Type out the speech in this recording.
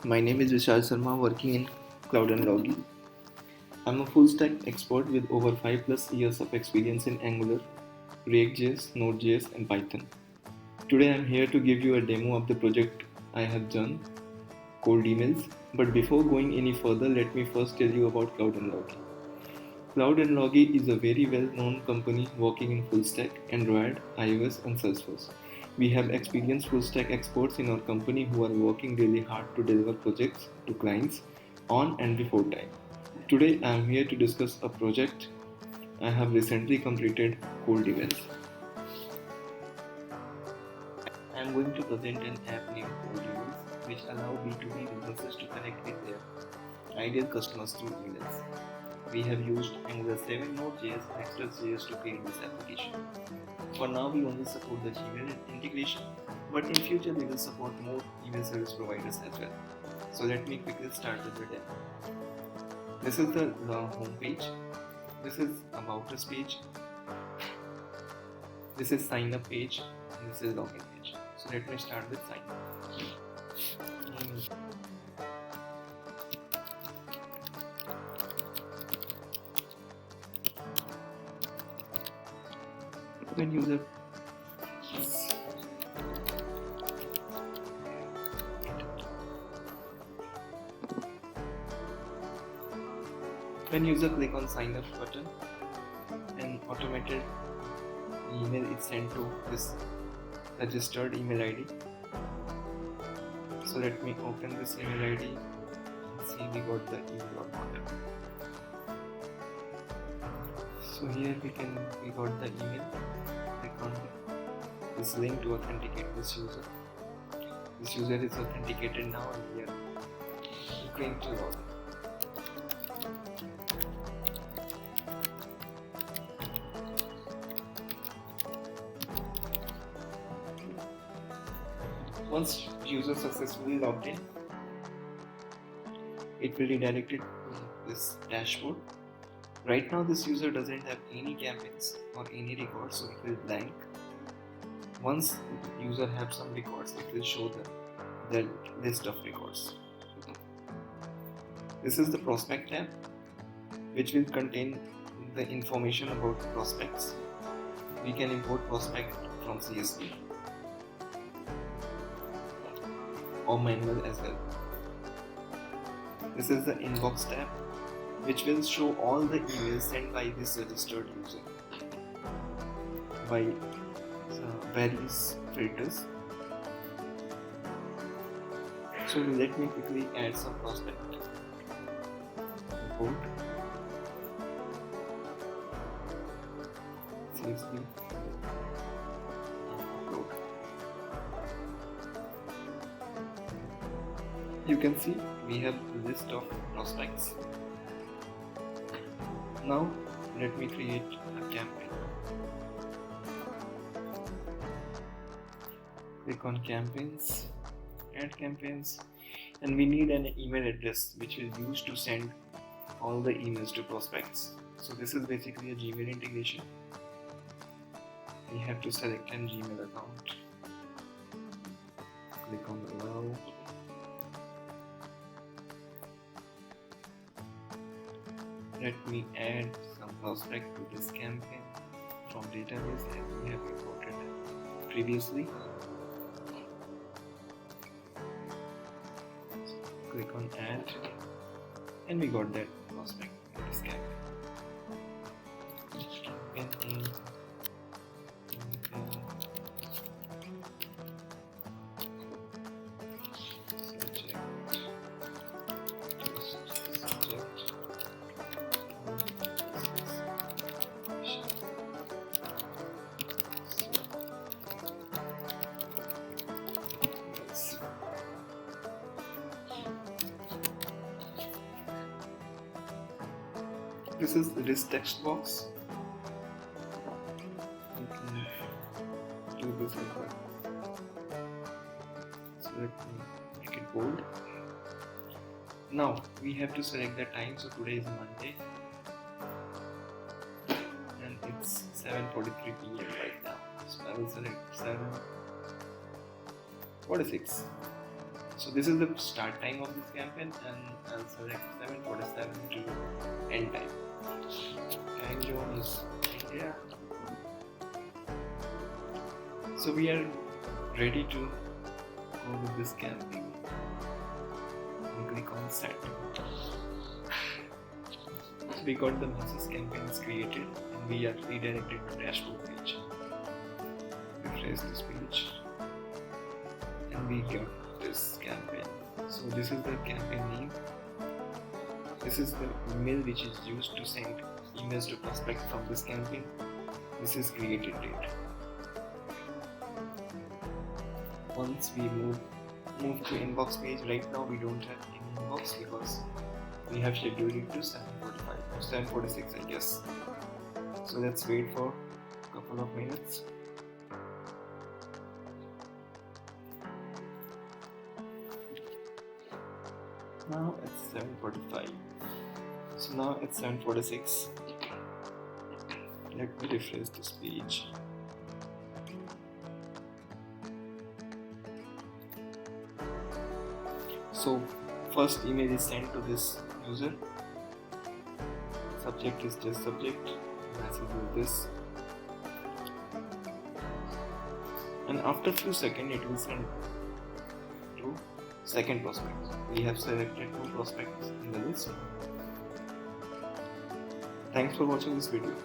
My name is Vishal Sharma, working in Cloud and Logi. I'm a full stack expert with over 5 plus years of experience in Angular, React.js, Node.js, and Python. Today I'm here to give you a demo of the project I have done, cold emails. But before going any further, let me first tell you about Cloud and Logi. Cloud and Logi is a very well known company working in full stack, Android, iOS, and Salesforce. We have experienced full stack experts in our company who are working really hard to deliver projects to clients on and before time. Today I am here to discuss a project I have recently completed, cold emails. I am going to present an app named Cold Emails which allow B2B businesses to connect with their ideal customers through emails. We have used Angular 7, Node.js, and Express.js to create this application. For now, we only support the Gmail integration, but in future we will support more email service providers as well. So let me quickly start with the demo. This is the home page. This is about us page. This is sign up page, and this is login page. So let me start with sign up. When user click on sign up button, an automated email is sent to this registered email ID. So let me open this email ID and see we got the email or not. So here we got the email. Click on this link to authenticate this user. This user is authenticated now and we are going to log in. Once user successfully logged in, it will redirect it to this dashboard. Right now this user doesn't have any campaigns or any records, so it will blank. Once user has some records, it will show the list of records. This is the prospect tab, which will contain the information about the prospects. We can import prospect from CSV or manual as well. This is the inbox tab, which will show all the emails sent by this registered user by various filters. So let me quickly add some prospect. Import CSV, upload. You can see we have a list of prospects. Now let me create a campaign. Click on campaigns, add campaigns, and we need an email address which is used to send all the emails to prospects. So this is basically a Gmail integration. We have to select an Gmail account. Click on allow. Let me add some prospect to this campaign from database as we have imported previously. So click on add, and we got that prospect in this campaign. This is this text box. You can do this as well. So let me make it bold. Now we have to select the time. So today is Monday and it's 7:43 p.m. right now. So I will select 7:46. So this is the start time of this campaign, and I'll select 7:47 to end time. Time zone is India. So we are ready to go with this campaign. And click on set. We got the message campaign is created and we are redirected to dashboard page. Refresh this page and we got this campaign. So this is the campaign name. This is the email which is used to send emails to prospect from this campaign. This is created date. Once we move to inbox page, right now we don't have any inbox because we have scheduled it to 7:45 or 7:46 I guess. So let's wait for a couple of minutes. Now it's 7:45. So now it's 7:46. Let me refresh this page. So first email is sent to this user. Subject is just subject. Message is this. And after few seconds it will send to second prospect. We have selected 2 prospects in the list. Thanks for watching this video.